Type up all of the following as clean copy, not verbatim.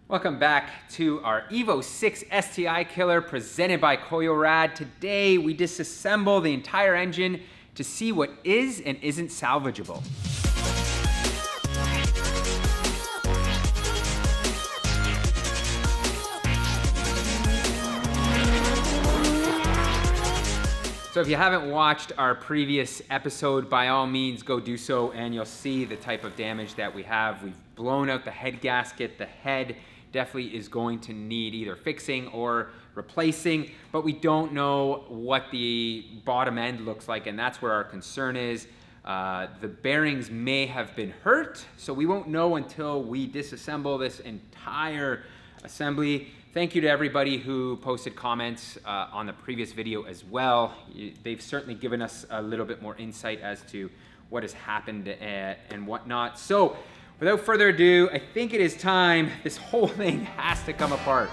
Welcome back to our Evo 6 STI killer presented by Koyorad. Today we disassemble the entire engine to see what is and isn't salvageable. So if you haven't watched our previous episode, by all means go do so and you'll see the type of damage that we have. We've blown out the head gasket. The head definitely is going to need either fixing or replacing, but we don't know what the bottom end looks like, and that's where our concern is. The bearings may have been hurt, so we won't know until we disassemble this entire assembly. Thank you to everybody who posted comments on the previous video as well. They've certainly given us a little bit more insight as to what has happened and whatnot. So without further ado, I think it is time. This whole thing has to come apart.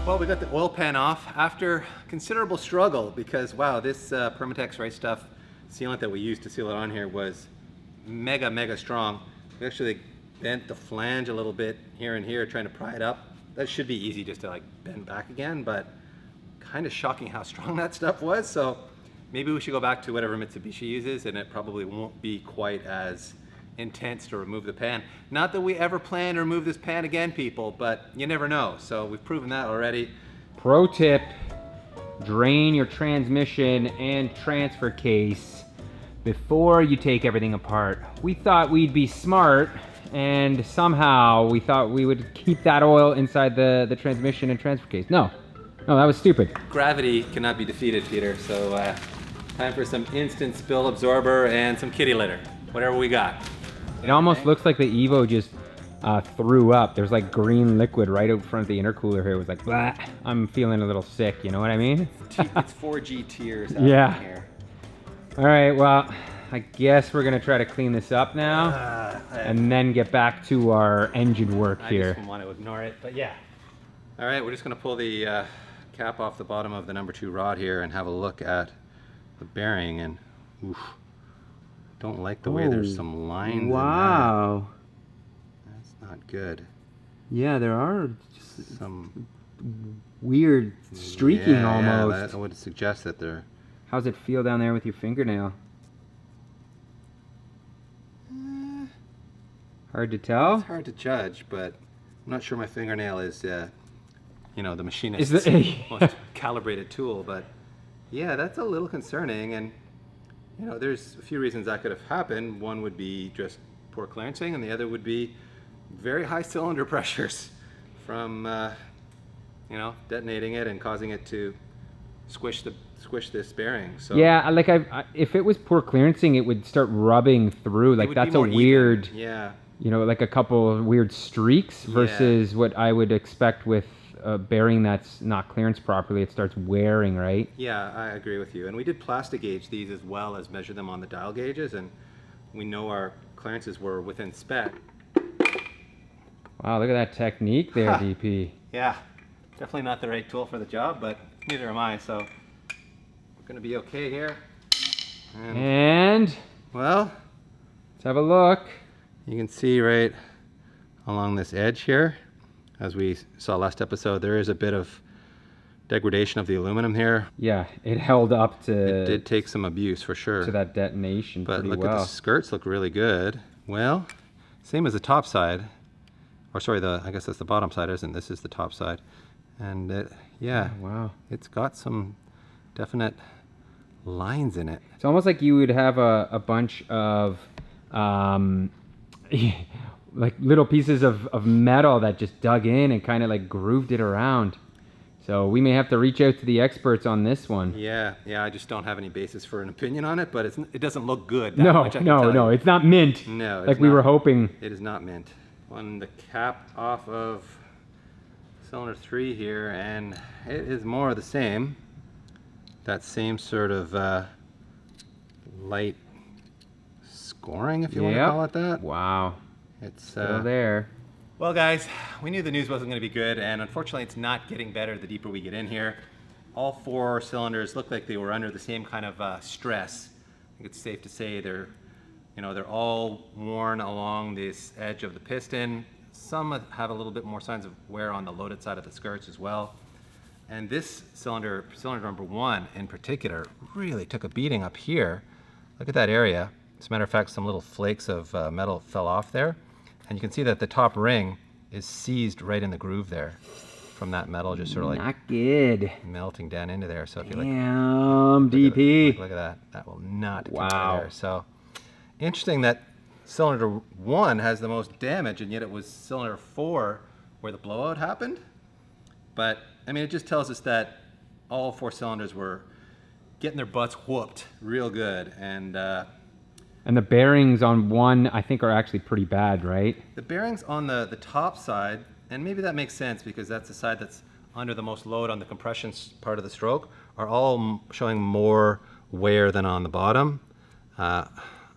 Well, we got the oil pan off after considerable struggle because, wow, this Permatex Right Stuff sealant that we used to seal it on here was mega strong. We actually bent the flange a little bit here and here trying to pry it up. That should be easy just to like bend back again, but kind of shocking how strong that stuff was. So maybe we should go back to whatever Mitsubishi uses, and it probably won't be quite as intense to remove the pan. Not that we ever plan to remove this pan again, people, but you never know. So we've proven that already. Pro tip, drain your transmission and transfer case before you take everything apart. We thought we'd be smart, and somehow we thought we would keep that oil inside the transmission and transfer case. No, that was stupid. Gravity cannot be defeated, Peter. So time for some instant spill absorber and some kitty litter, whatever we got. It almost looks like the Evo just threw up. There's like green liquid right out front of the intercooler here. It was like, blah. I'm feeling a little sick, you know what I mean? It's 4G tears out here. All right, well, I guess we're gonna try to clean this up now and then get back to our engine work here. I just want to ignore it, but yeah. All right, we're just gonna pull the cap off the bottom of the number 2 rod here and have a look at the bearing, and oof. Don't like the way there's some lines. Wow. In that's not good. Yeah, there are just some weird streaking almost. Yeah, that would suggest that they're... How's it feel down there with your fingernail? Hard to tell? It's hard to judge, but I'm not sure my fingernail is, you know, the machinist's most calibrated tool, but yeah, that's a little concerning. And you know, there's a few reasons that could have happened. One would be just poor clearancing, and the other would be very high cylinder pressures from, you know, detonating it and causing it to squish this bearing. So yeah, like if it was poor clearancing, it would start rubbing through. Like that's a weird, yeah, you know, like a couple of weird streaks versus what I would expect with a bearing that's not clearanced properly. It starts wearing, right? Yeah, I agree with you. And we did plastic gauge these as well as measure them on the dial gauges, and we know our clearances were within spec. Wow, look at that technique there, DP. Yeah, definitely not the right tool for the job, but neither am I, so we're gonna be okay here. And well, let's have a look. You can see right along this edge here, as we saw last episode, there is a bit of degradation of the aluminum here. Yeah, it held up to. It did take some abuse for sure. To that detonation but pretty look well. at the skirts, look really good. Well, same as the top side, or sorry, I guess that's the bottom side, isn't it? This is the top side, and yeah, Oh, wow, it's got some definite lines in it. it's almost like you would have a bunch of like little pieces of metal that just dug in and kind of like grooved it around. So we may have to reach out to the experts on this one. Yeah, I just don't have any basis for an opinion on it, but it doesn't look good. No, it's not mint. No, it's like we were not. hoping. It is not mint. On the cap off of cylinder 3 here, and it is more of the same. That same sort of light scoring, if you want to call it that. Wow. It's still there. Well, guys, we knew the news wasn't going to be good, and unfortunately it's not getting better the deeper we get in here. All 4 cylinders look like they were under the same kind of stress. I think it's safe to say they're all worn along this edge of the piston. Some have a little bit more signs of wear on the loaded side of the skirts as well. And this cylinder number 1 in particular, really took a beating up here. Look at that area. As a matter of fact, some little flakes of metal fell off there. And you can see that the top ring is seized right in the groove there from that metal, just sort of like not good, melting down into there. So if you damn, DP. look at that, that will not wow. come out of there. So interesting that cylinder 1 has the most damage, and yet it was cylinder 4 where the blowout happened. But I mean, it just tells us that all 4 cylinders were getting their butts whooped real good, and the bearings on 1, I think, are actually pretty bad, right? the bearings on the top side, and maybe that makes sense because that's the side that's under the most load on the compression part of the stroke, are all showing more wear than on the bottom. I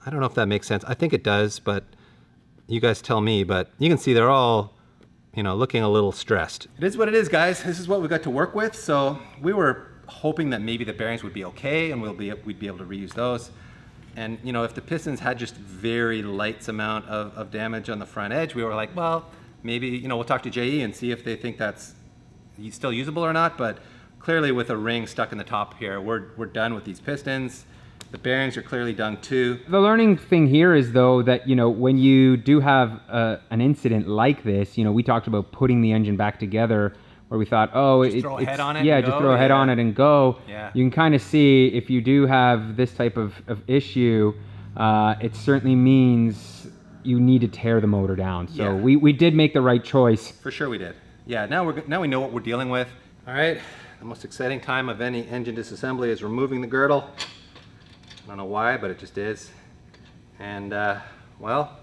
don't know if that makes sense. I think it does, but you guys tell me. But you can see they're all, looking a little stressed. It is what it is, guys. This is what we got to work with. So we were hoping that maybe the bearings would be okay and we'd be able to reuse those. And if the pistons had just very light amount of damage on the front edge, we were like, well, maybe we'll talk to JE and see if they think that's still usable or not. But clearly, with a ring stuck in the top here, we're done with these pistons. The bearings are clearly done too. The learning thing here is, though, that when you do have an incident like this, we talked about putting the engine back together, where we thought, just throw a head on it. Yeah, just throw a head on it and go. Yeah. You can kind of see if you do have this type of issue, it certainly means you need to tear the motor down. So we did make the right choice. For sure we did. Yeah, now we know what we're dealing with. All right, the most exciting time of any engine disassembly is removing the girdle. I don't know why, but it just is. And well,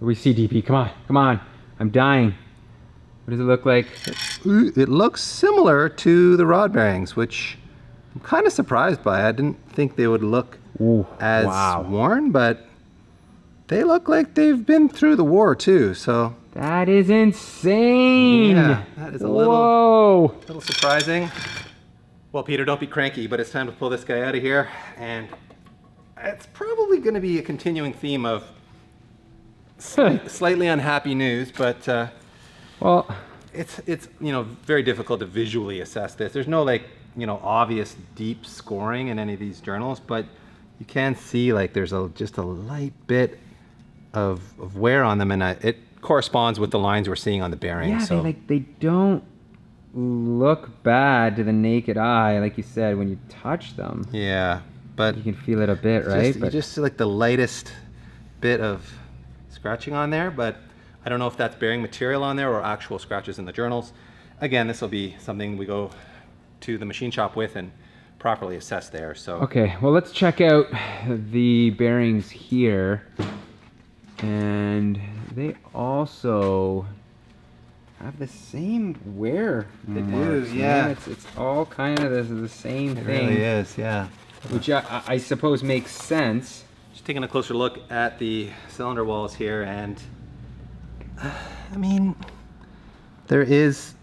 We see DP, come on, I'm dying. What does it look like? it looks similar to the rod bearings, which I'm kind of surprised by. I didn't think they would look as worn, but they look like they've been through the war too, so. That is insane. Yeah, that is a Whoa. little surprising. Well, Peter, don't be cranky, but it's time to pull this guy out of here. And it's probably going to be a continuing theme of slightly unhappy news, but well, it's very difficult to visually assess this. There's no obvious deep scoring in any of these journals, but you can see there's just a light bit of wear on them, and it corresponds with the lines we're seeing on the bearings. Yeah, so they don't look bad to the naked eye, like you said, when you touch them. Yeah, but you can feel it a bit, right? You just see the lightest bit of scratching on there, but I don't know if that's bearing material on there or actual scratches in the journals. Again, this will be something we go to the machine shop with and properly assess there. So okay, well, let's check out the bearings here, and they also have the same wear marks. They do, yeah. It's all kind of the same thing. It really is, yeah. Which I suppose makes sense. Just taking a closer look at the cylinder walls here, and I mean, there is,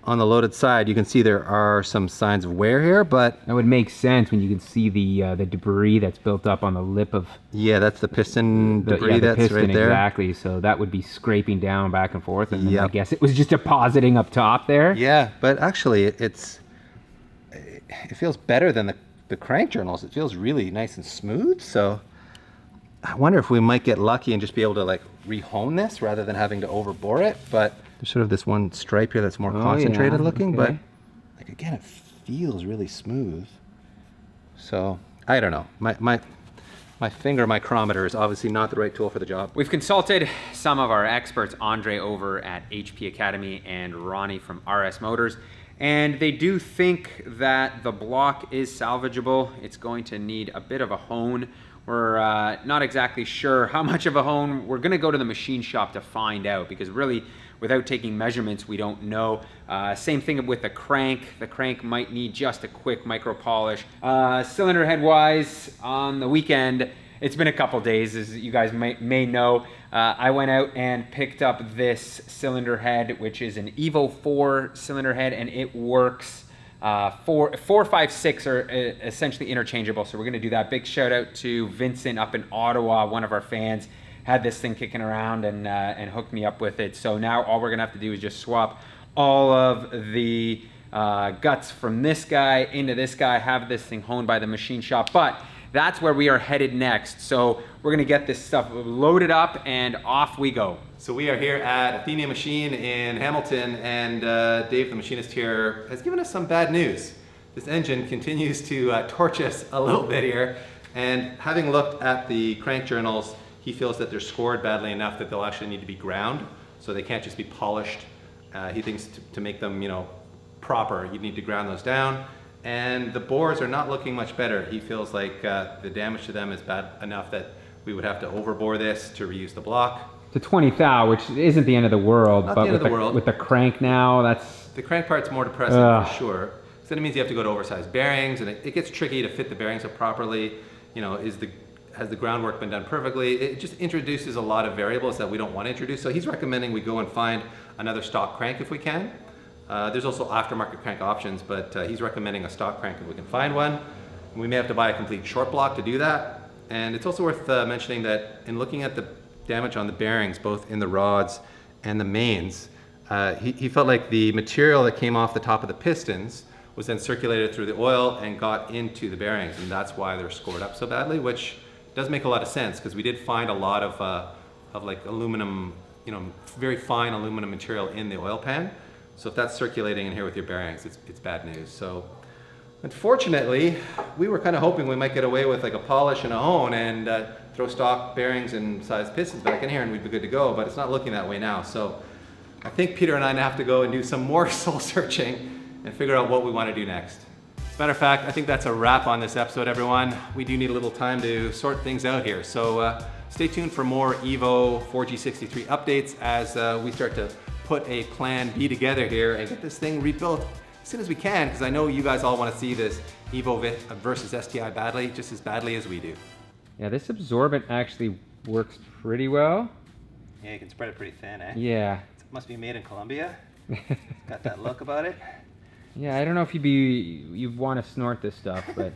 on the loaded side, you can see there are some signs of wear here, but That would make sense when you can see the debris that's built up on the lip of yeah, that's the piston debris the that's piston, right there. exactly. So that would be scraping down back and forth, and then I Yep. guess it was just depositing up top there. Yeah, but actually it feels better than the crank journals. It feels really nice and smooth. So I wonder if we might get lucky and just be able to like rehone this rather than having to overbore it. But there's sort of this one stripe here that's more concentrated looking, but okay. like again, it feels really smooth. So I don't know. My finger micrometer is obviously not the right tool for the job. We've consulted some of our experts, Andre over at HP Academy and Ronnie from RS Motors, and they do think that the block is salvageable. It's going to need a bit of a hone. We're not exactly sure how much of a hone. We're gonna go to the machine shop to find out, because really, without taking measurements, we don't know. Same thing with the crank. The crank might need just a quick micro polish. Cylinder head wise, on the weekend, it's been a couple days, as you guys may know. I went out and picked up this cylinder head, which is an Evo 4 cylinder head, and it works. 4, 5, 6 are essentially interchangeable, so we're gonna do that. Big shout out to Vincent up in Ottawa, one of our fans. Had this thing kicking around and hooked me up with it. So now all we're gonna have to do is just swap all of the guts from this guy into this guy, have this thing honed by the machine shop. But that's where we are headed next. So we're gonna get this stuff loaded up and off we go. So we are here at Athenia Machine in Hamilton, and Dave, the machinist here, has given us some bad news. This engine continues to torch us a little bit here, and having looked at the crank journals, he feels that they're scored badly enough that they'll actually need to be ground, so they can't just be polished. He thinks to make them, you know, proper, you need to ground those down. And the bores are not looking much better. He feels like the damage to them is bad enough that we would have to overbore this to reuse the block. To 20 thou, which isn't the end of the world, Not but the end of the world. with the crank now, that's... The crank part's more depressing for sure. So then it means you have to go to oversized bearings, and it gets tricky to fit the bearings up properly. You know, has the groundwork been done perfectly? It just introduces a lot of variables that we don't want to introduce. So he's recommending we go and find another stock crank if we can. There's also aftermarket crank options, but he's recommending a stock crank if we can find one. We may have to buy a complete short block to do that. And it's also worth mentioning that in looking at the damage on the bearings, both in the rods and the mains, he felt like the material that came off the top of the pistons was then circulated through the oil and got into the bearings, and that's why they're scored up so badly, which does make a lot of sense, because we did find a lot of like aluminum, you know, very fine aluminum material in the oil pan. So if that's circulating in here with your bearings, it's bad news. So unfortunately, we were kind of hoping we might get away with like a polish and a hone and throw stock bearings and size pistons back in here and we'd be good to go, but it's not looking that way now. So I think Peter and I have to go and do some more soul searching and figure out what we want to do next. As a matter of fact, I think that's a wrap on this episode, everyone. We do need a little time to sort things out here. So stay tuned for more Evo 4G63 updates as we start to put a plan B together here and get this thing rebuilt as soon as we can, because I know you guys all want to see this Evo versus STI badly, just as badly as we do. Yeah, this absorbent actually works pretty well. Yeah, you can spread it pretty thin, eh? Yeah. It must be made in Colombia. It's got that look about it. Yeah, I don't know if you'd want to snort this stuff, but